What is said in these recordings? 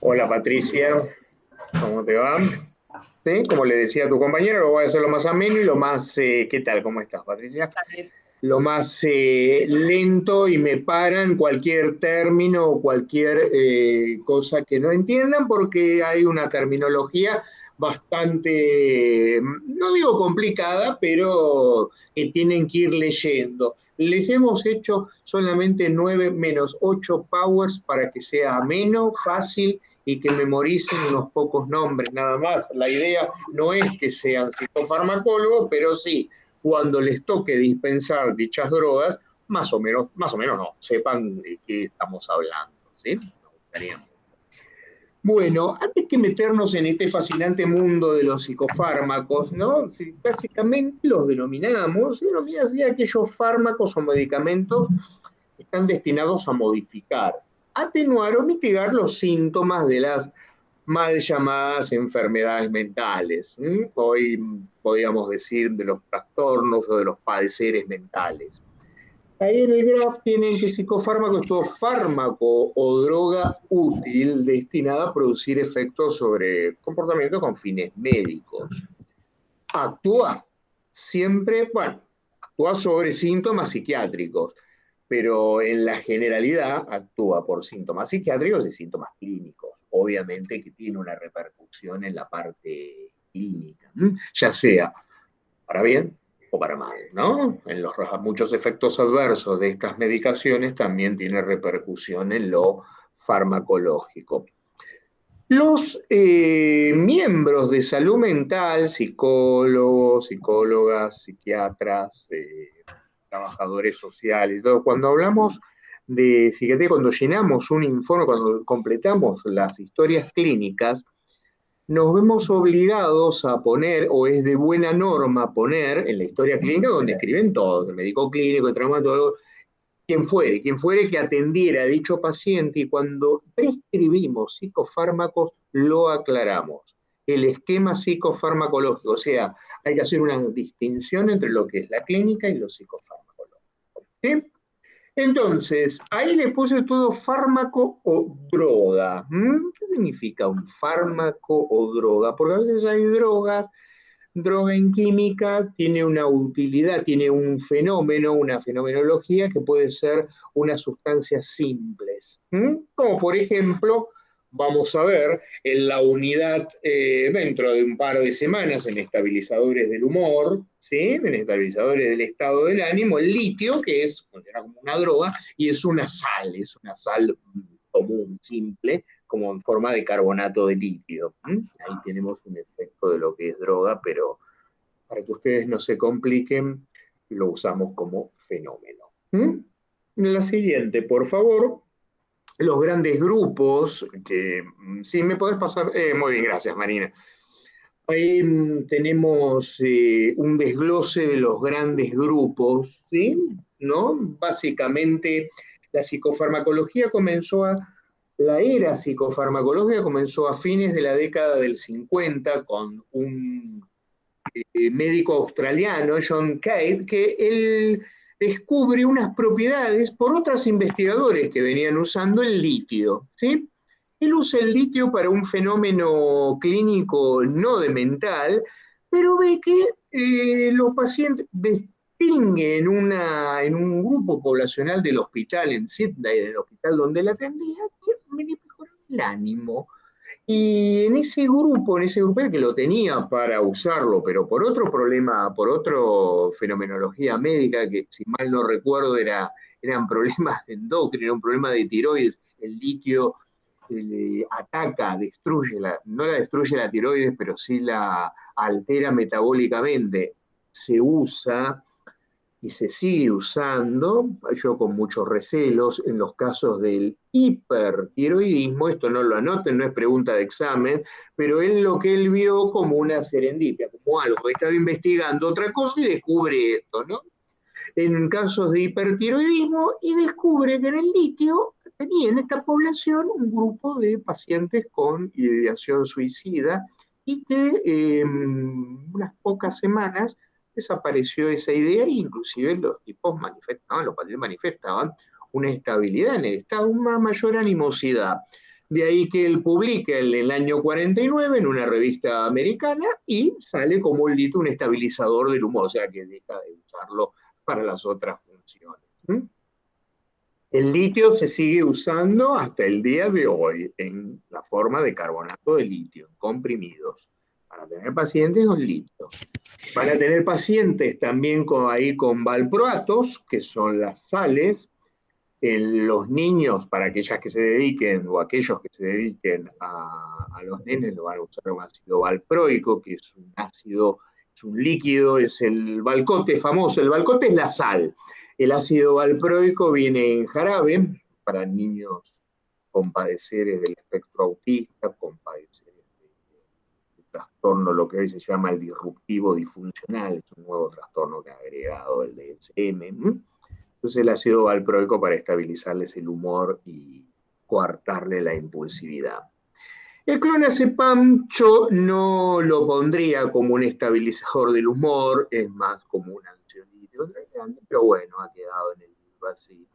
Hola Patricia, ¿cómo te va? Sí, como le decía a tu compañero, lo voy a hacer lo más ameno y lo más, ¿qué tal? ¿Cómo estás, Patricia? Lo más lento y me paran cualquier término o cualquier cosa que no entiendan porque hay una terminología bastante, no digo complicada, pero que tienen que ir leyendo. Les hemos hecho solamente 9 menos 8 powers para que sea ameno, fácil y que memoricen unos pocos nombres nada más. La idea no es que sean psicofarmacólogos, pero sí cuando les toque dispensar dichas drogas, más o menos no, sepan de qué estamos hablando, ¿sí? Nos gustaría mucho. Bueno, antes que meternos en este fascinante mundo de los psicofármacos, ¿no? Sí, básicamente los denominan así aquellos fármacos o medicamentos que están destinados a modificar, atenuar o mitigar los síntomas de las mal llamadas enfermedades mentales. ¿Sí? Hoy podríamos decir de los trastornos o de los padeceres mentales. Ahí en el graph tienen que psicofármaco es todo fármaco o droga útil destinada a producir efectos sobre comportamiento con fines médicos. Actúa siempre, bueno, actúa sobre síntomas psiquiátricos, pero en la generalidad actúa por síntomas psiquiátricos y síntomas clínicos. Obviamente que tiene una repercusión en la parte clínica, ya sea para bien o para mal, ¿no? En los muchos efectos adversos de estas medicaciones también tiene repercusión en lo farmacológico. Los miembros de salud mental, psicólogos, psicólogas, psiquiatras, trabajadores sociales, todo, cuando hablamos de psiquiatría, cuando llenamos un informe, cuando completamos las historias clínicas, nos vemos obligados a poner, o es de buena norma poner en la historia clínica, donde escriben todos, el médico clínico, el traumatólogo, quien fuere que atendiera a dicho paciente, y cuando prescribimos psicofármacos, lo aclaramos. El esquema psicofarmacológico, o sea, hay que hacer una distinción entre lo que es la clínica y lo psicofarmacológico. ¿Sí? Entonces, ahí le puse todo fármaco o droga. ¿Qué significa un fármaco o droga? Porque a veces hay drogas. Droga en química tiene una utilidad, tiene un fenómeno, una fenomenología que puede ser unas sustancias simples. Como por ejemplo, vamos a ver en la unidad dentro de un par de semanas en estabilizadores del humor, ¿sí? En estabilizadores del estado del ánimo, el litio, que es, funciona como una droga y es una sal común, simple, como en forma de carbonato de litio. Ahí tenemos un efecto de lo que es droga, pero para que ustedes no se compliquen, lo usamos como fenómeno. La siguiente, por favor. Los grandes grupos, que sí, me podés pasar, muy bien, gracias Marina. Ahí tenemos un desglose de los grandes grupos, ¿sí? ¿No? Básicamente, la psicofarmacología comenzó a, la era psicofarmacológica comenzó a fines de la década del 50 con un médico australiano, John Cade, que él descubre unas propiedades por otros investigadores que venían usando el litio, ¿sí? Él usa el litio para un fenómeno clínico no de mental, pero ve que los pacientes distinguen en un grupo poblacional del hospital en Sydney, del hospital donde él atendía, que mejoró el ánimo. Y en ese grupo que lo tenía para usarlo, pero por otro problema, por otra fenomenología médica, que si mal no recuerdo eran problemas endocrinos, era un problema de tiroides, el litio ataca, destruye, no la destruye la tiroides, pero sí la altera metabólicamente. Se usa y se sigue usando, yo con muchos recelos, en los casos del hipertiroidismo, esto no lo anoten, no es pregunta de examen, pero él lo que él vio como una serendipia, como algo, estaba investigando otra cosa y descubre esto, ¿no? En casos de hipertiroidismo y descubre que en el litio tenía en esta población un grupo de pacientes con ideación suicida y que unas pocas semanas desapareció esa idea e inclusive los tipos manifestaban, los pacientes manifestaban una estabilidad en el estado, una mayor animosidad. De ahí que él publica en el año 49 en una revista americana y sale como un litio, un estabilizador del humor, o sea que deja de usarlo para las otras funciones. ¿Mm? El litio se sigue usando hasta el día de hoy en la forma de carbonato de litio, en comprimidos, para tener pacientes con litio. Van a tener pacientes también ahí con valproatos, que son las sales. En los niños, para aquellas que se dediquen o aquellos que se dediquen a los nenes, lo van a usar un ácido valproico, que es un ácido, es un líquido, es el valcote famoso. El valcote es la sal. El ácido valproico viene en jarabe para niños con padeceres del espectro autista, con padeceres de trastorno, lo que hoy se llama el disruptivo disfuncional, es un nuevo trastorno que ha agregado el DSM. Entonces el ácido valproico para estabilizarles el humor y coartarle la impulsividad. El clonazepam yo no lo pondría como un estabilizador del humor, es más como un ansiolítico, pero bueno, ha quedado en el libro así.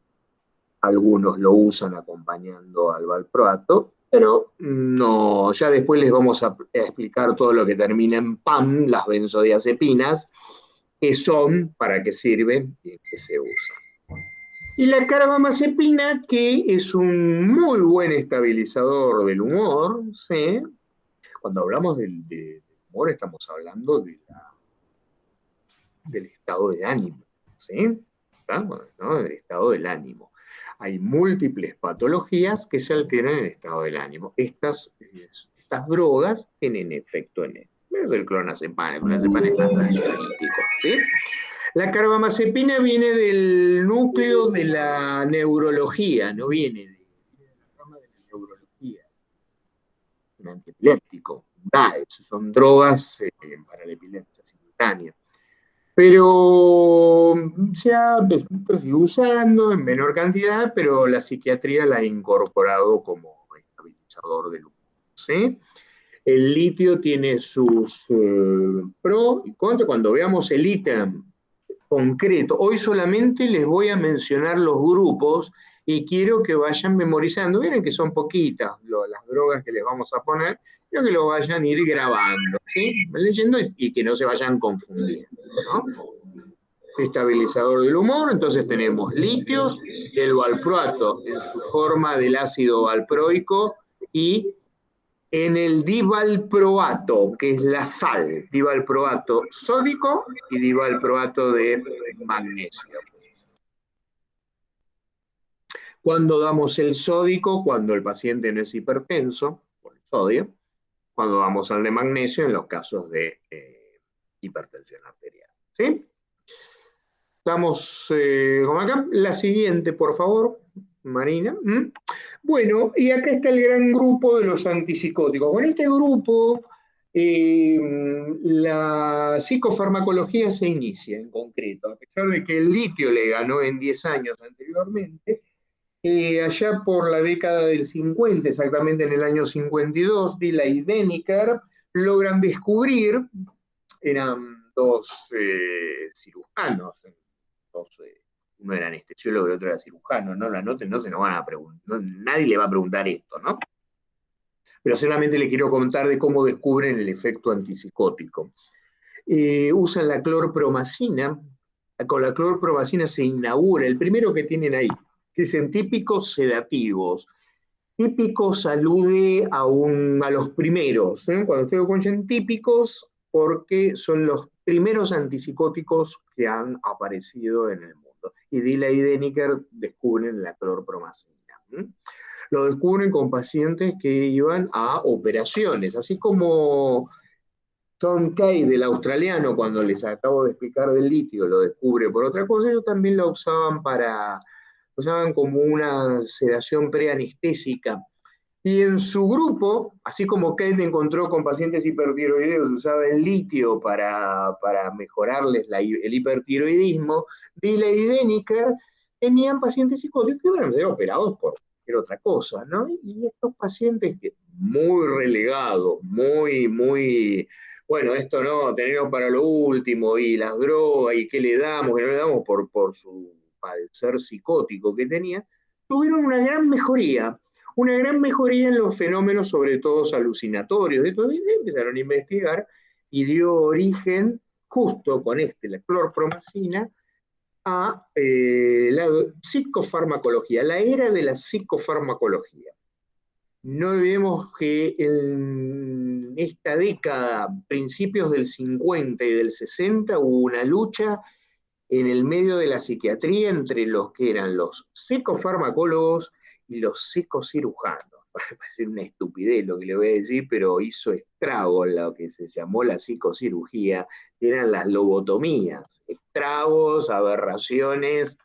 Algunos lo usan acompañando al valproato, pero no, ya después les vamos a explicar todo lo que termina en PAM, las benzodiazepinas, qué son, para qué sirven y en qué se usan. Y la carbamazepina, que es un muy buen estabilizador del humor, ¿sí? Cuando hablamos del humor estamos hablando del estado de ánimo, ¿sí? ¿Estamos? ¿No? Del estado del ánimo. Hay múltiples patologías que se alteran en el estado del ánimo. Estas drogas tienen efecto en él. Es el clonazepam es más ansiolítico, ¿sí? La carbamazepina viene del núcleo de la neurología, no viene de la rama de la neurología. Un antiepiléptico, son drogas para la epilepsia simultánea. Pero se sigue usando en menor cantidad, pero la psiquiatría la ha incorporado como estabilizador del humor, ¿sí? El litio tiene sus pros y contras. Cuando veamos el ítem concreto. Hoy solamente les voy a mencionar los grupos y quiero que vayan memorizando. Miren que son poquitas las drogas que les vamos a poner, quiero que lo vayan a ir grabando, ¿sí? Leyendo y que no se vayan confundiendo, ¿no? Estabilizador del humor, entonces tenemos litios, el valproato en su forma del ácido valproico y en el divalproato, que es la sal, divalproato sódico y divalproato de magnesio. Cuando damos el sódico, cuando el paciente no es hipertenso, por el sodio, cuando damos al de magnesio en los casos de hipertensión arterial. ¿Sí? Estamos como acá. La siguiente, por favor, Marina. Bueno, y acá está el gran grupo de los antipsicóticos. Con este grupo, la psicofarmacología se inicia en concreto, a pesar de que el litio le ganó en 10 años anteriormente, allá por la década del 50, exactamente en el año 52, Dila y Deniker logran descubrir, eran dos cirujanos, uno era anestesiólogo y otro era cirujano, no lo anoten, no se nos van a preguntar, nadie le va a preguntar esto, ¿no? Pero solamente le quiero contar de cómo descubren el efecto antipsicótico. Usan la clorpromacina, con la clorpromacina se inaugura, el primero que tienen ahí, que dicen típicos sedativos. Típicos alude a los primeros, ¿eh? Cuando ustedes escuchan típicos, porque son los primeros antipsicóticos que han aparecido en el mundo. Y Dila y Deniker descubren la clorpromacina. Lo descubren con pacientes que iban a operaciones, así como Tom Kay, del australiano, cuando les acabo de explicar del litio, lo descubre por otra cosa, ellos también lo usaban como una sedación preanestésica. Y en su grupo, así como Kate encontró con pacientes hipertiroideos, usaba el litio para mejorarles el hipertiroidismo, Dila y Deniker tenían pacientes psicóticos que iban a ser operados por cualquier otra cosa, ¿no? Y estos pacientes que muy relegados, muy, bueno, esto no, tenemos para lo último, y las drogas, y qué le damos, qué no le damos por su padecer psicótico que tenía, tuvieron una gran mejoría. una gran mejoría en los fenómenos, sobre todo alucinatorios. Entonces empezaron a investigar y dio origen, justo con la clorpromacina, a la psicofarmacología, la era de la psicofarmacología. No olvidemos que en esta década, principios del 50 y del 60, hubo una lucha en el medio de la psiquiatría entre los que eran los psicofarmacólogos y los psicocirujanos. Parece una estupidez lo que le voy a decir, pero hizo estrago en lo que se llamó la psicocirugía, que eran las lobotomías, estragos, aberraciones,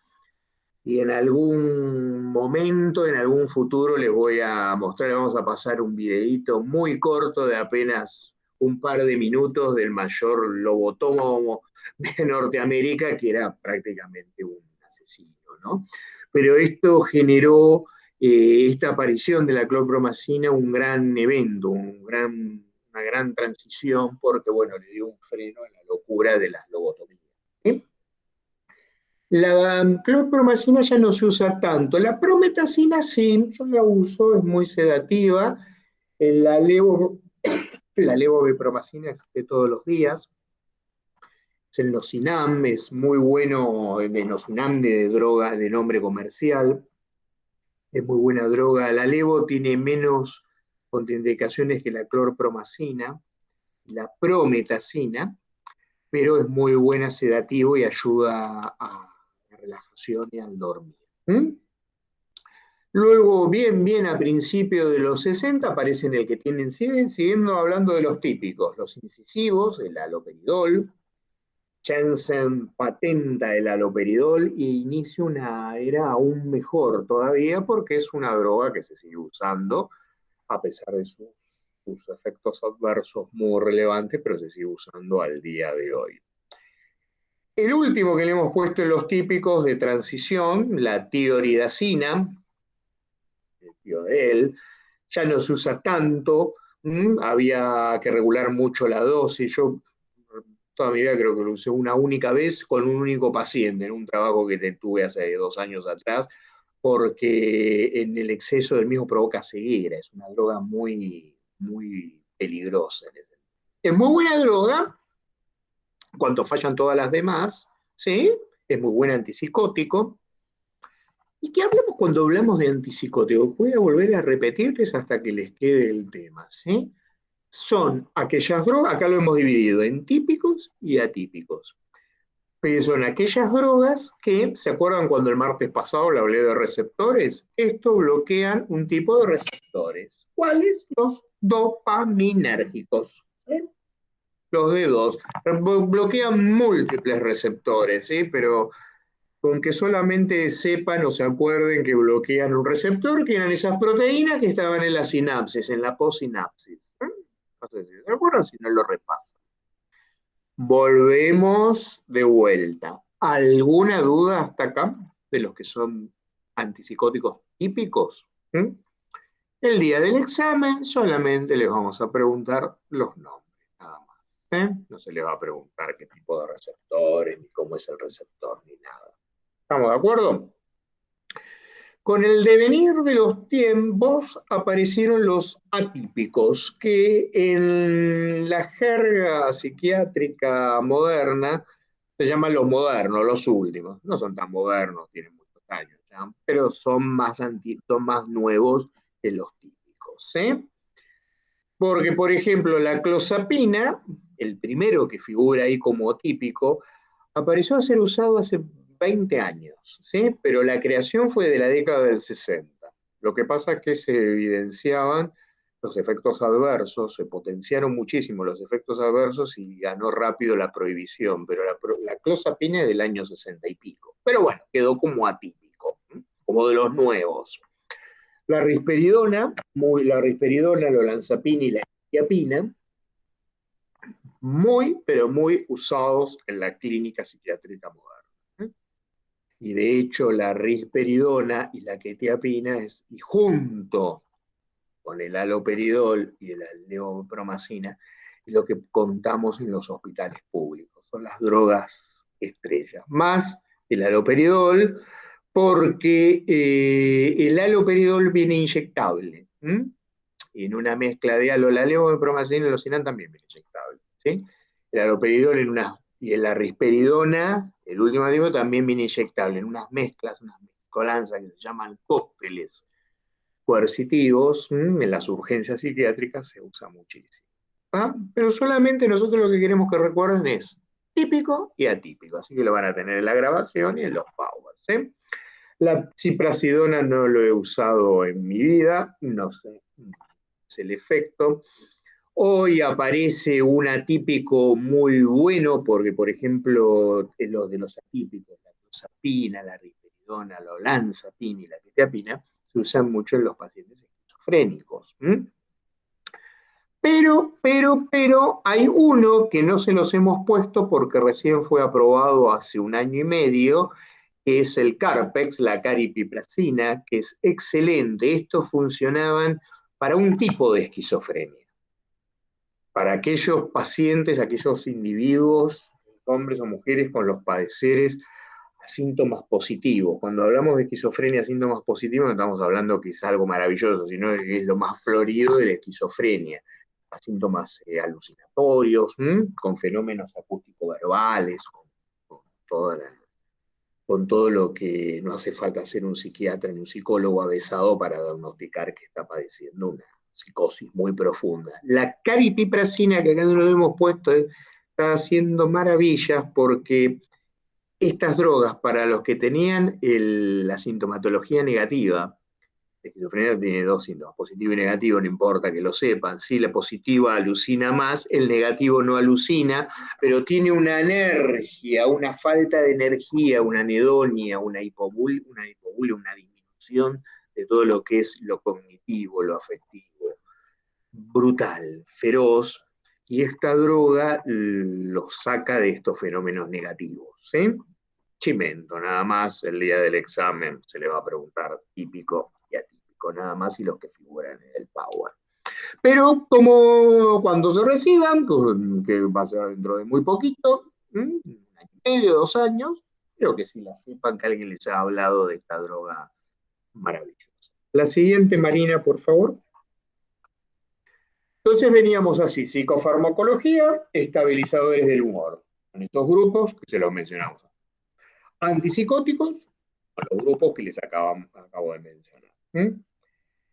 y en algún momento, en algún futuro, les voy a mostrar, vamos a pasar un videíto muy corto de apenas un par de minutos del mayor lobotómo de Norteamérica, que era prácticamente un asesino, ¿no? Pero esto generó, esta aparición de la clorpromacina, un gran evento, una gran transición, porque, bueno, le dio un freno a la locura de las lobotomías. ¿Sí? La clorpromacina ya no se usa tanto. La prometacina sí, yo la uso, es muy sedativa. La levomepromacina es de todos los días. Es el Nocinam, es muy bueno, el Nocinam de droga de nombre comercial. Es muy buena droga. La levo tiene menos contraindicaciones que la clorpromacina, la prometacina, pero es muy buena sedativo y ayuda a la relajación y al dormir. ¿Mm? Luego, bien a principios de los 60, aparecen el que tienen, siguiendo hablando de los típicos, los incisivos, el haloperidol. Janssen patenta el haloperidol e inicia una era aún mejor todavía porque es una droga que se sigue usando a pesar de sus efectos adversos muy relevantes, pero se sigue usando al día de hoy. El último que le hemos puesto en los típicos de transición, la tioridacina, el tío de él, ya no se usa tanto, había que regular mucho la dosis. Yo toda mi vida creo que lo usé una única vez con un único paciente en un trabajo que tuve hace 2 años atrás, porque en el exceso del mismo provoca ceguera, es una droga muy peligrosa. Es muy buena droga, cuanto fallan todas las demás, ¿sí? Es muy buen antipsicótico. ¿Y qué hablamos cuando hablamos de antipsicóticos? Voy a volver a repetirles hasta que les quede el tema, ¿sí? Son aquellas drogas, acá lo hemos dividido en típicos y atípicos. Pero son aquellas drogas que, ¿se acuerdan cuando el martes pasado le hablé de receptores? Esto bloquean un tipo de receptores. ¿Cuáles? Los dopaminérgicos. ¿Sí? Los D2. Bloquean múltiples receptores, ¿sí? Pero con que solamente sepan o se acuerden que bloquean un receptor, que eran esas proteínas que estaban en la sinapsis, en la possinapsis. No sé si se acuerdan, si no lo repasan. Volvemos de vuelta. ¿Alguna duda hasta acá de los que son antipsicóticos típicos? El día del examen solamente les vamos a preguntar los nombres, nada más. No se les va a preguntar qué tipo de receptores, ni cómo es el receptor, ni nada. ¿Estamos de acuerdo? Con el devenir de los tiempos aparecieron los atípicos, que en la jerga psiquiátrica moderna se llaman los modernos, los últimos. No son tan modernos, tienen muchos años ya, pero son más nuevos que los típicos. ¿Sí? Porque, por ejemplo, la clozapina, el primero que figura ahí como típico, apareció a ser usado hace 20 años, ¿sí? Pero la creación fue de la década del 60. Lo que pasa es que se evidenciaban los efectos adversos, se potenciaron muchísimo los efectos adversos y ganó rápido la prohibición, pero la clozapina es del año 60 y pico. Pero bueno, quedó como atípico, como de los nuevos. La risperidona, la olanzapina y la quetiapina, pero muy usados en la clínica psiquiátrica moderna. Y de hecho la risperidona y la quetiapina y junto con el haloperidol y la levopromacina es lo que contamos en los hospitales públicos. Son las drogas estrellas. Más el haloperidol, porque el haloperidol viene inyectable. En una mezcla de la levomepromacina y el Locinán también viene inyectable. ¿Sí? El haloperidol y la risperidona, el último activo, también viene inyectable en unas mezclas, unas mezcolanzas que se llaman cócteles coercitivos. En las urgencias psiquiátricas se usa muchísimo. Pero solamente nosotros lo que queremos que recuerden es típico y atípico, así que lo van a tener en la grabación y en los powers. ¿Sí? La ciprasidona no lo he usado en mi vida, no sé, es el efecto. Hoy aparece un atípico muy bueno, porque por ejemplo, los de los atípicos, la clozapina, la risperidona, la olanzapina y la quetiapina, se usan mucho en los pacientes esquizofrénicos. Pero, hay uno que no se los hemos puesto porque recién fue aprobado hace 1 año y medio, que es el Carpex, la caripiprasina, que es excelente. Estos funcionaban para un tipo de esquizofrenia, para aquellos pacientes, aquellos individuos, hombres o mujeres con los padeceres a síntomas positivos. Cuando hablamos de esquizofrenia, síntomas positivos, no estamos hablando que es algo maravilloso, sino que es lo más florido de la esquizofrenia. A síntomas alucinatorios, con fenómenos acústico-verbales, con todo lo que no hace falta ser un psiquiatra ni un psicólogo avesado para diagnosticar que está padeciendo una psicosis muy profunda. La caripiprasina, que acá no lo hemos puesto, está haciendo maravillas porque estas drogas, para los que tenían la sintomatología negativa, la esquizofrenia tiene dos síntomas, positivo y negativo, no importa que lo sepan. Sí, la positiva alucina más, el negativo no alucina, pero tiene una anergia, una falta de energía, una anedonia, una hipobulia, una disminución de todo lo que es lo cognitivo, lo afectivo, brutal, feroz, y esta droga los saca de estos fenómenos negativos. ¿Sí? Chimento, nada más, el día del examen se le va a preguntar típico y atípico, nada más, y los que figuran en el Power. Pero como cuando se reciban, que va a ser dentro de muy poquito, 1 año y medio, 2 años, creo que sí la sepan, que alguien les ha hablado de esta droga maravillosa. La siguiente, Marina, por favor. Entonces veníamos así: psicofarmacología, estabilizadores del humor. En estos grupos que se los mencionamos. Antipsicóticos, a los grupos que les acabo de mencionar.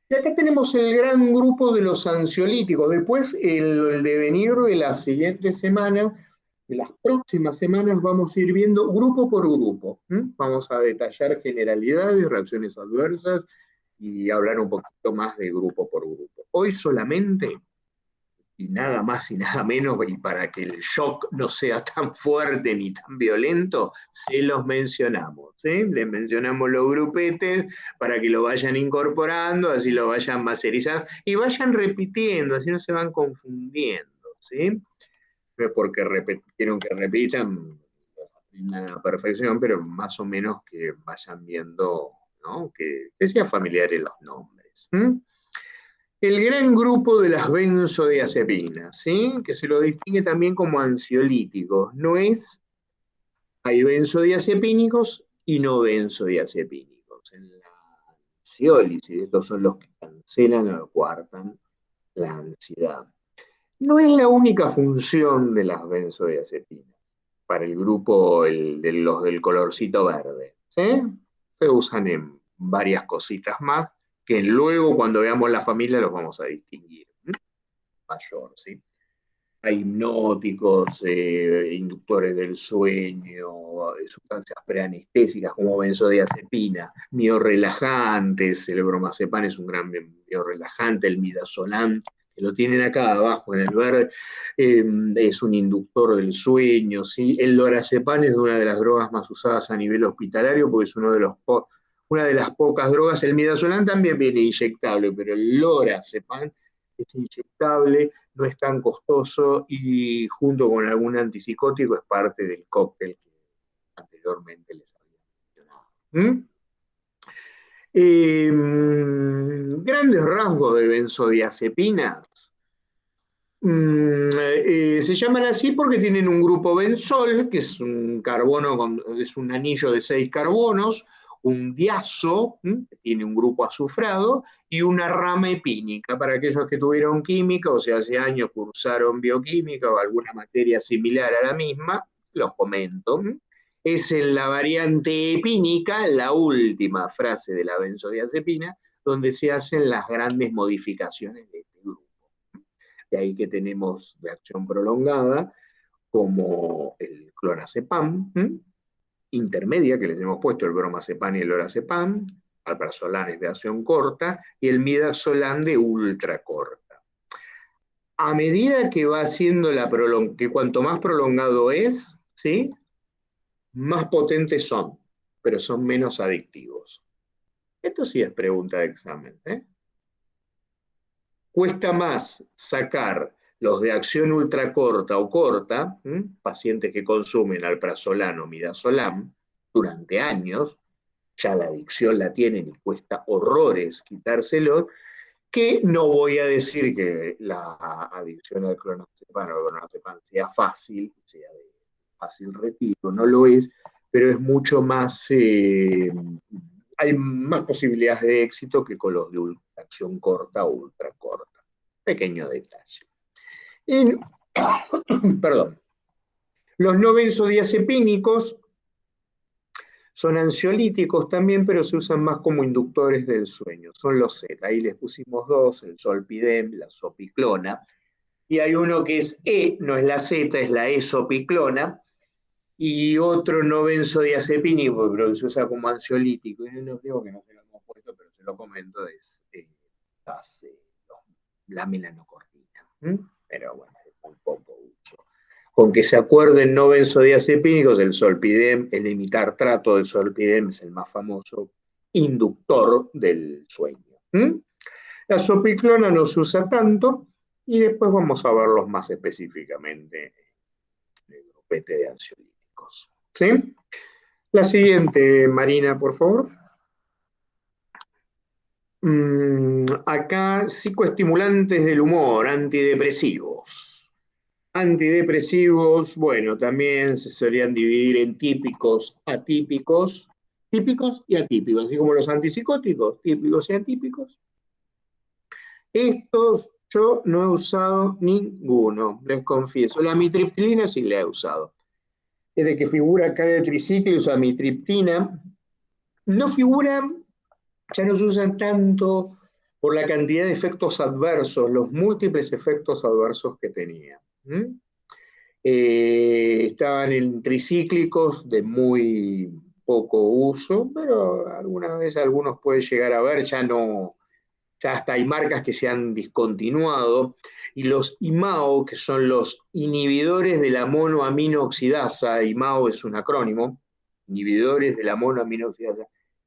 Y acá tenemos el gran grupo de los ansiolíticos. Después, el devenir de las siguientes semanas, de las próximas semanas, vamos a ir viendo grupo por grupo. Vamos a detallar generalidades, reacciones adversas y hablar un poquito más de grupo por grupo. Hoy solamente, y nada más y nada menos, y para que el shock no sea tan fuerte ni tan violento, se los mencionamos. ¿Sí? Les mencionamos los grupetes para que lo vayan incorporando, así lo vayan masterizando y vayan repitiendo, así no se van confundiendo. ¿Sí? No es porque quieren que repitan a la perfección, pero más o menos que vayan viendo, ¿no? que sean familiares los nombres. El gran grupo de las benzodiazepinas, ¿sí? Que se lo distingue también como ansiolíticos. Hay benzodiazepínicos y no benzodiazepínicos. En la ansiólisis, estos son los que cancelan o coartan la ansiedad. No es la única función de las benzodiazepinas para el grupo de los del colorcito verde. ¿Sí? Se usan en varias cositas más que luego cuando veamos la familia los vamos a distinguir. Mayor, ¿sí? Hay hipnóticos, inductores del sueño, sustancias preanestésicas como benzodiazepina, miorrelajantes, el bromazepam es un gran miorrelajante, el midazolam, que lo tienen acá abajo en el verde, es un inductor del sueño, ¿sí? El lorazepam es una de las drogas más usadas a nivel hospitalario porque es una de las pocas drogas. El midazolam también viene inyectable, pero el lorazepam es inyectable, no es tan costoso y junto con algún antipsicótico es parte del cóctel que anteriormente les había mencionado. Grandes rasgos de benzodiazepinas. Se llaman así porque tienen un grupo benzol, que es un carbono, es un anillo de 6 carbonos, un diazo, que tiene un grupo azufrado, y una rama epínica. Para aquellos que tuvieron química, o sea, hace años cursaron bioquímica o alguna materia similar a la misma, los comento. Es en la variante epínica, la última frase de la benzodiazepina, donde se hacen las grandes modificaciones de este grupo. De ahí que tenemos de acción prolongada, como el clonazepam, intermedia, que les hemos puesto el bromazepam y el lorazepam, alprazolam es de acción corta, y el midazolam de ultra corta. A medida que va haciendo que cuanto más prolongado es, ¿sí?, más potentes son, pero son menos adictivos. Esto sí es pregunta de examen. Cuesta más sacar los de acción ultracorta o corta, pacientes que consumen alprazolam o midazolam durante años, ya la adicción la tienen y cuesta horrores quitárselo, que no voy a decir que la adicción al clonazepam o clonazepam sea fácil, sea de fácil retiro, no lo es, pero es mucho más, hay más posibilidades de éxito que con los de acción corta o ultracorta. Pequeño detalle. Y, perdón. Los no benzodiazepínicos son ansiolíticos también, pero se usan más como inductores del sueño. Son los Z. Ahí les pusimos dos, el solpidem, la sopiclona. Y hay uno que es E, no es la Z, es la esopiclona. Y otro no benzodiazepínico, pero se usa como ansiolítico. Y no digo que no se lo hemos puesto, pero se lo comento, es la melanocortina. Pero bueno, es muy poco uso. Con que se acuerden no benzodiazepínicos, el solpidem, el imitartrato del solpidem es el más famoso inductor del sueño. La sopiclona no se usa tanto y después vamos a verlos más específicamente en el grupete de ansiolíticos. ¿Sí? La siguiente, Marina, por favor. Acá, psicoestimulantes del humor, antidepresivos. Antidepresivos, bueno, también se solían dividir en típicos, atípicos, típicos y atípicos, así como los antipsicóticos, típicos y atípicos. Estos yo no he usado ninguno, les confieso. La amitriptilina sí la he usado. Desde que figura acá el triciclo, usa amitriptina. No figura, ya no se usan tanto por la cantidad de efectos adversos, los múltiples efectos adversos que tenía. Estaban en tricíclicos de muy poco uso, pero alguna vez algunos pueden llegar a ver, ya no, ya hasta hay marcas que se han discontinuado, y los IMAO, que son los inhibidores de la monoaminooxidasa, IMAO es un acrónimo, inhibidores de la monoaminooxidasa,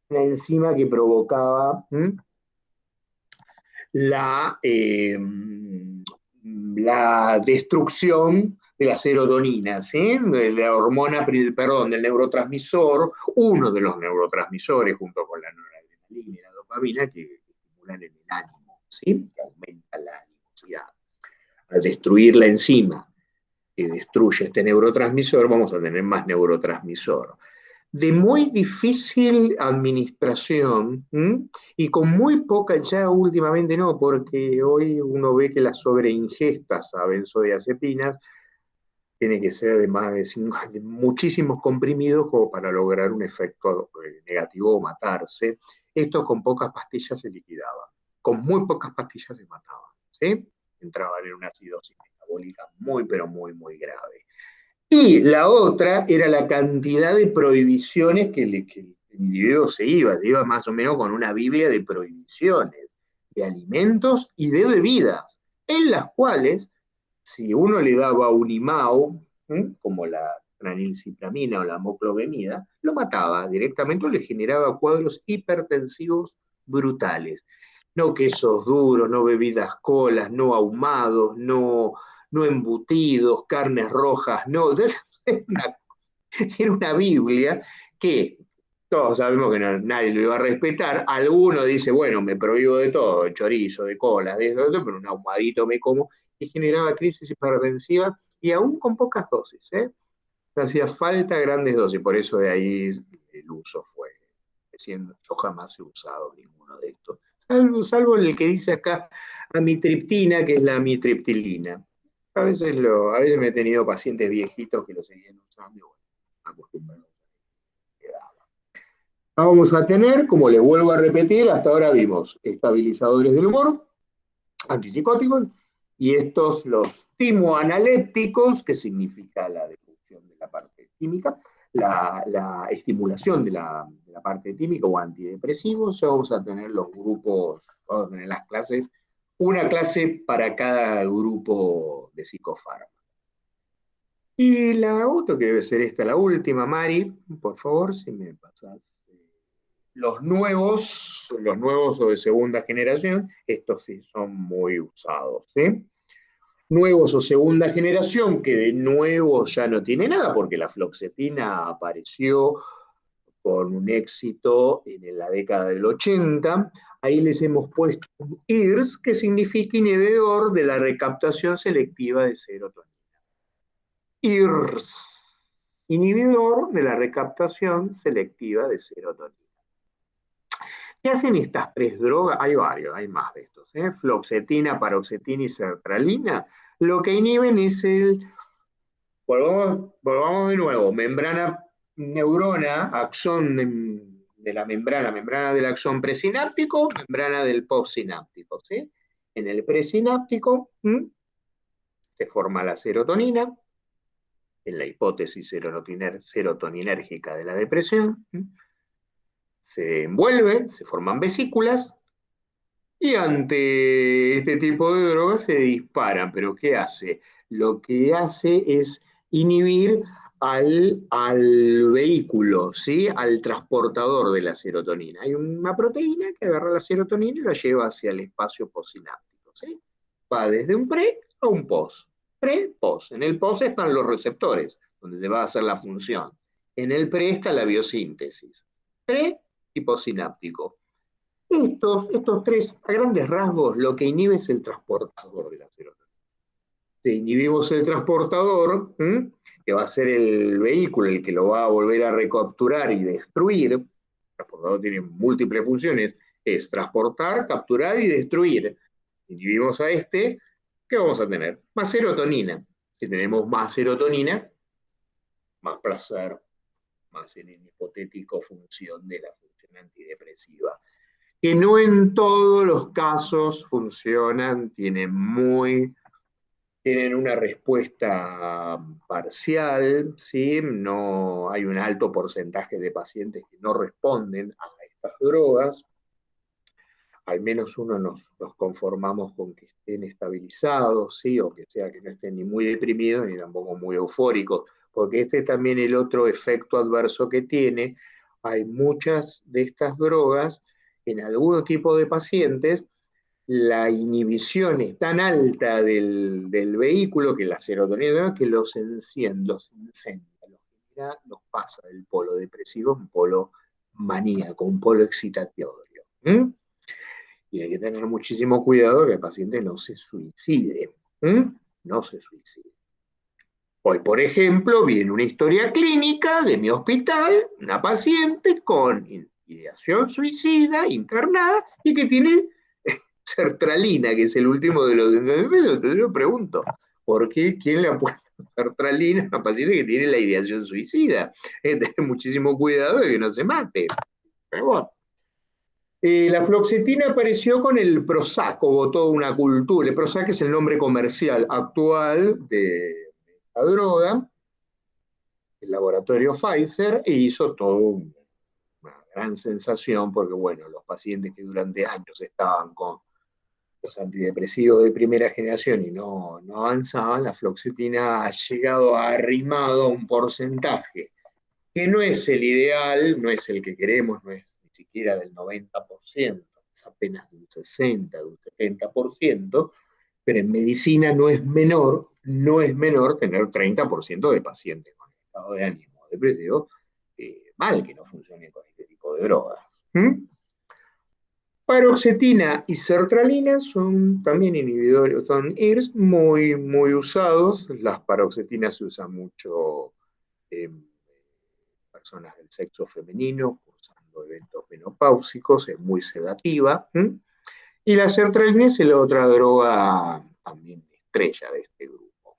una enzima que provocaba la destrucción de la serotonina, ¿sí? De la hormona, perdón, del neurotransmisor, uno de los neurotransmisores junto con la noradrenalina y la dopamina que estimulan en el ánimo, ¿sí? Que aumenta la animosidad. Al destruir la enzima que destruye este neurotransmisor, vamos a tener más neurotransmisor. De muy difícil administración y con muy poca, ya últimamente no, porque hoy uno ve que las sobreingestas a benzodiazepinas tiene que ser de muchísimos comprimidos como para lograr un efecto negativo o matarse. Esto con pocas pastillas se liquidaba, con muy pocas pastillas se mataba, ¿sí? Entraban en una acidosis metabólica muy, pero muy, muy grave. Y la otra era la cantidad de prohibiciones que el individuo se iba más o menos con una biblia de prohibiciones, de alimentos y de bebidas, en las cuales, si uno le daba un IMAO, como la tranilcipramina o la moclobemida, lo mataba directamente o le generaba cuadros hipertensivos brutales. No quesos duros, no bebidas colas, no ahumados, no embutidos, carnes rojas, no. Era una Biblia que todos sabemos que nadie lo iba a respetar. Alguno dice, bueno, me prohíbo de todo, de chorizo, de cola, de eso, pero un ahumadito me como, y generaba crisis hipertensiva, y aún con pocas dosis, hacía falta grandes dosis, por eso de ahí el uso fue siendo, yo jamás he usado ninguno de estos, salvo el que dice acá amitriptina, que es la amitriptilina. A veces me he tenido pacientes viejitos que lo seguían usando y bueno, acostumbrados. Vamos a tener, como les vuelvo a repetir, hasta ahora vimos estabilizadores del humor, antipsicóticos, y estos los timoanalépticos, que significa la destrucción de la parte química, la estimulación de la parte química o antidepresivos. Ya vamos a tener los grupos, vamos a tener las clases, una clase para cada grupo de psicofármacos. Y la otra, que debe ser esta, la última, Mari, por favor, si me pasas. Los nuevos o de segunda generación, estos sí son muy usados, ¿sí? Nuevos o segunda generación, que de nuevo ya no tiene nada, porque la fluoxetina apareció con un éxito en la década del 80. Ahí les hemos puesto un IRS, que significa inhibidor de la recaptación selectiva de serotonina. IRS, inhibidor de la recaptación selectiva de serotonina. ¿Qué hacen estas tres drogas? Hay varios, hay más de estos, ¿eh? Fluoxetina, paroxetina y sertralina. Lo que inhiben es volvamos de nuevo, membrana neurona, axón de la membrana del axón presináptico, membrana del postsináptico, ¿sí? En el presináptico se forma la serotonina, en la hipótesis serotoninérgica de la depresión, se envuelve, se forman vesículas, y ante este tipo de drogas se disparan. ¿Pero qué hace? Lo que hace es inhibir al vehículo, ¿sí? Al transportador de la serotonina. Hay una proteína que agarra la serotonina y la lleva hacia el espacio postsináptico, ¿sí? Va desde un pre a un post. Pre, post. En el post están los receptores, donde se va a hacer la función. En el pre está la biosíntesis. Pre y postsináptico. Estos tres, a grandes rasgos, lo que inhibe es el transportador de la serotonina. Si inhibimos el transportador, que va a ser el vehículo el que lo va a volver a recapturar y destruir. El transportador tiene múltiples funciones, es transportar, capturar y destruir. Inhibimos a este, ¿qué vamos a tener? Más serotonina. Si tenemos más serotonina, más placer, más en hipotético función de la función antidepresiva, que no en todos los casos funcionan, tienen una respuesta parcial, ¿sí? No hay un alto porcentaje de pacientes que no responden a estas drogas. Al menos nos conformamos con que estén estabilizados, ¿sí? O que sea que no estén ni muy deprimidos ni tampoco muy eufóricos, porque este es también el otro efecto adverso que tiene. Hay muchas de estas drogas, en algún tipo de pacientes, la inhibición es tan alta del vehículo, que la serotonina, que los incendia, los pasa del polo depresivo a un polo maníaco, un polo excitatorio. Y hay que tener muchísimo cuidado que el paciente no se suicide. No se suicide. Hoy, por ejemplo, viene una historia clínica de mi hospital, una paciente con ideación suicida, internada, y que tiene sertralina, que es el último de los... Entonces yo pregunto, ¿por qué? ¿Quién le ha puesto sertralina a una paciente que tiene la ideación suicida? Hay que tener muchísimo cuidado de que no se mate. Pero bueno. La fluoxetina apareció con el Prozac, hubo toda una cultura. El Prozac es el nombre comercial actual de la droga, el laboratorio Pfizer, e hizo toda una gran sensación, porque bueno, los pacientes que durante años estaban con los antidepresivos de primera generación y no avanzaban, la fluoxetina ha llegado, ha arrimado a un porcentaje que no es el ideal, no es el que queremos, no es ni siquiera del 90%, es apenas de un 60, de un 70%, pero en medicina no es menor tener 30% de pacientes con estado de ánimo depresivo, mal que no funcionen con este tipo de drogas. Paroxetina y sertralina son también inhibidores, son IRS muy usados. Las paroxetinas se usan mucho en personas del sexo femenino, cursando producto de eventos menopáusicos, es muy sedativa. Y la sertralina es la otra droga también estrella de este grupo.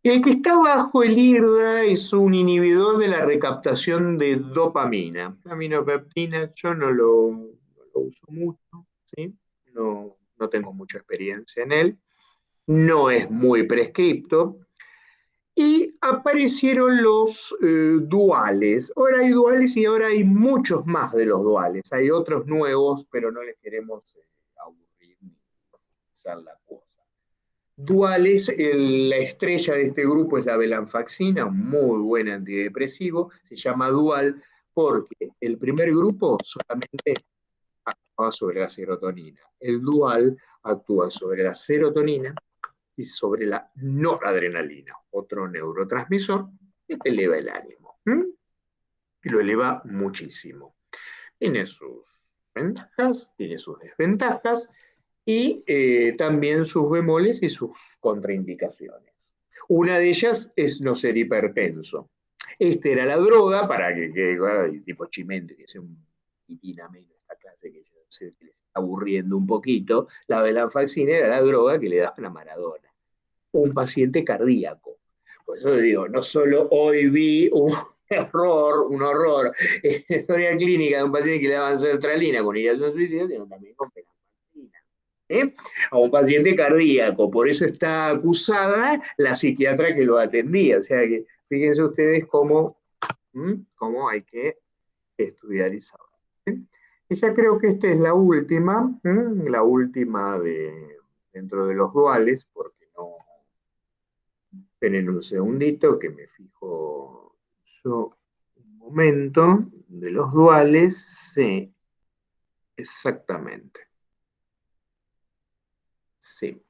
El que está bajo el IRDA es un inhibidor de la recaptación de dopamina. La aminopeptina yo no lo uso mucho, ¿sí? No tengo mucha experiencia en él. No es muy prescripto. Y aparecieron los duales. Ahora hay duales y ahora hay muchos más de los duales. Hay otros nuevos, pero no les queremos aburrir ni profundizar la cosa. Duales, la estrella de este grupo es la venlafaxina, un muy buen antidepresivo. Se llama dual porque el primer grupo solamente actúa sobre la serotonina. El dual actúa sobre la serotonina y sobre la noradrenalina, otro neurotransmisor que te eleva el ánimo. Y lo eleva muchísimo. Tiene sus ventajas, tiene sus desventajas y también sus bemoles y sus contraindicaciones. Una de ellas es no ser hipertenso. Esta era la droga para que tipo Chimente, que sea un pitina menos esta clase que yo sé que les está aburriendo un poquito, la venlafaxina era la droga que le daban a Maradona, un paciente cardíaco. Por eso digo, no solo hoy vi un horror en la historia clínica de un paciente que le daban sertralina con ideación suicida, sino también con venlafaxina. A un paciente cardíaco, por eso está acusada la psiquiatra que lo atendía. O sea que fíjense ustedes cómo hay que estudiar y saber. Y ya creo que esta es la última dentro de los duales, porque no. Esperen un segundito que me fijo yo un momento de los duales. Sí, exactamente. Sí.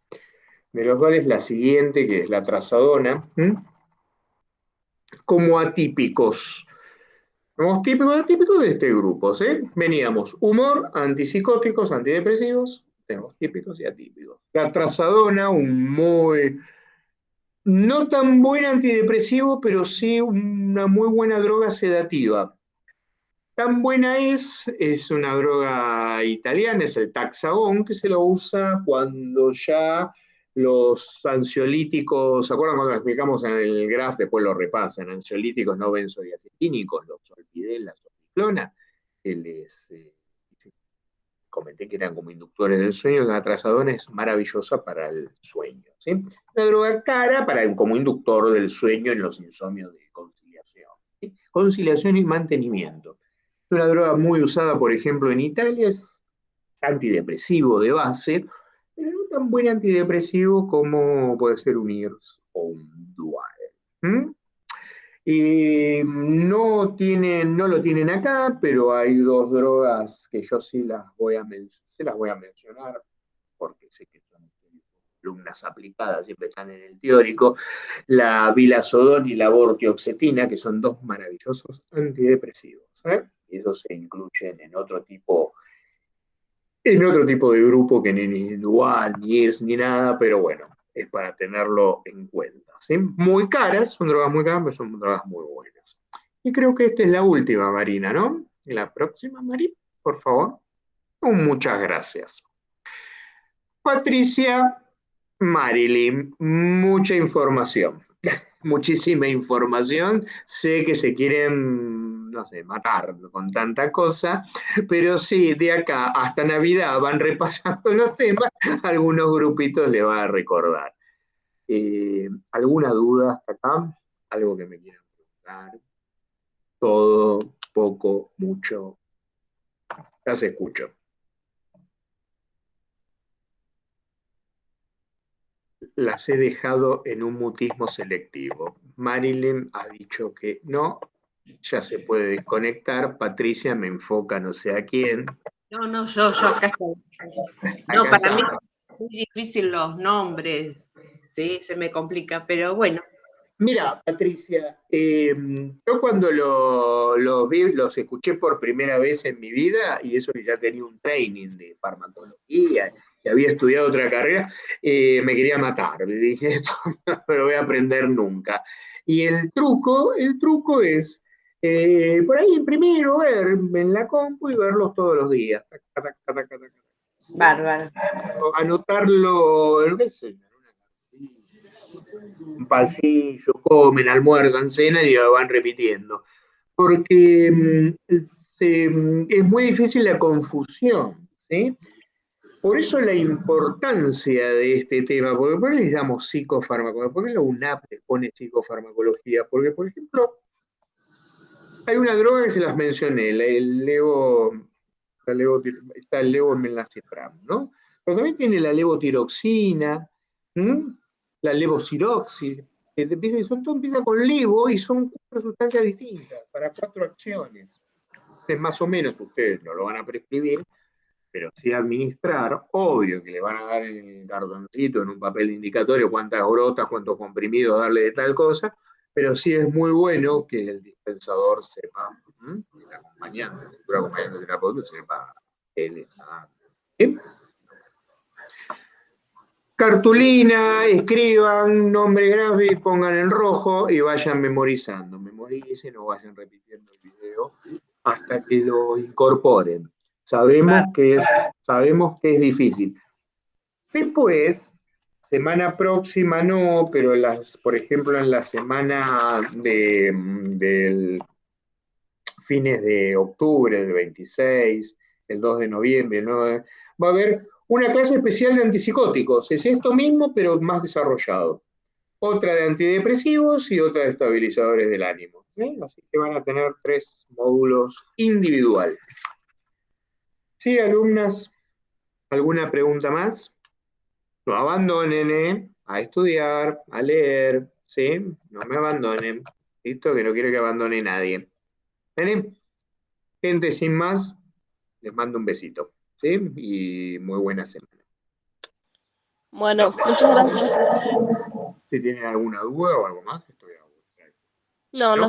De los duales la siguiente, que es la trazadona, como atípicos. Somos atípicos de este grupo, ¿sí? Veníamos humor, antipsicóticos, antidepresivos, tenemos típicos y atípicos. La trazadona, no tan buen antidepresivo, pero sí una muy buena droga sedativa. Tan buena es una droga italiana, es el Taxagón, que se lo usa cuando ya los ansiolíticos, ¿se acuerdan cuando lo explicamos en el graph? Después lo repasan, ansiolíticos no benzodiazetínicos, los solpidem, la soficlona, que les comenté que eran como inductores del sueño, la trazadona es maravillosa para el sueño, ¿sí? Una droga cara como inductor del sueño en los insomnios de conciliación, ¿sí? Conciliación y mantenimiento. Es una droga muy usada, por ejemplo, en Italia, es antidepresivo de base, pero no tan buen antidepresivo como puede ser un IRS o un Dual. No lo tienen acá, pero hay dos drogas que yo sí se las voy a mencionar, porque sé que son columnas aplicadas, siempre están en el teórico, la vilazodón y la vortioxetina, que son dos maravillosos antidepresivos. Y esos se incluyen en otro tipo de grupo que ni dual, ni IRS, ni nada, pero bueno, es para tenerlo en cuenta. ¿Sí? Muy caras, son drogas muy caras, pero son drogas muy buenas. Y creo que esta es la última, Marina, ¿no? La próxima, Marina, por favor. Muchas gracias. Patricia, Marilyn, mucha información. Muchísima información. Sé que se quieren, no sé, matar con tanta cosa, pero sí, de acá hasta Navidad van repasando los temas, algunos grupitos le van a recordar. ¿Alguna duda hasta acá? ¿Algo que me quieran preguntar? Todo, poco, mucho. Ya se escucho. Las he dejado en un mutismo selectivo. Marilyn ha dicho que no, ya se puede desconectar. Patricia me enfoca no sé a quién. No, yo acá estoy. No, Acá para está. mí es muy difícil los nombres, sí, se me complica, pero bueno. Mira, Patricia, yo cuando los vi, los escuché por primera vez en mi vida, y eso que ya tenía un training de farmacología, que había estudiado otra carrera, me quería matar. Me dije, esto no lo voy a aprender nunca. Y el truco es Por ahí imprimir o ver en la compu y verlos todos los días. Tac, tac, tac, tac, tac, tac. Bárbaro. Anotarlo, qué sé yo, un pasillo, comen, almuerzan, cenan y lo van repitiendo. Porque es muy difícil la confusión, ¿sí? Por eso la importancia de este tema, porque por qué les damos psicofarmacología, por qué la UNAP les pone psicofarmacología, porque por ejemplo hay una droga que se las mencioné, el levo, está el levomenacepram, ¿no? Pero también tiene la levotiroxina, ¿m? La levociroxi, todo empieza con levo y son 4 sustancias distintas para 4 acciones. Entonces, más o menos ustedes no lo van a prescribir, pero sí administrar, obvio que le van a dar el cartoncito en un papel de indicatorio cuántas gotas, cuántos comprimidos darle de tal cosa, pero sí es muy bueno que el dispensador sepa, el acompañante, el futuro acompañante terapéutico sepa que él está. ¿Bien? Cartulina, escriban nombre gráfico, pongan en rojo y vayan memorizando. Memoricen o vayan repitiendo el video hasta que lo incorporen. Sabemos que es difícil. Después, semana próxima no, pero por ejemplo en la semana del fines de octubre, del 26, el 2 de noviembre, el 9, va a haber una clase especial de antipsicóticos. Es esto mismo, pero más desarrollado. Otra de antidepresivos y otra de estabilizadores del ánimo. Así que van a tener 3 módulos individuales. ¿Sí, alumnas? ¿Alguna pregunta más? No abandonen, a estudiar, a leer, ¿sí? No me abandonen. ¿Listo? Que no quiero que abandone nadie. ¿Ven? Gente, sin más, les mando un besito, ¿sí? Y muy buena semana. Bueno, muchas gracias. Si tienen alguna duda o algo más, estoy a vuestra. No, ¿No? no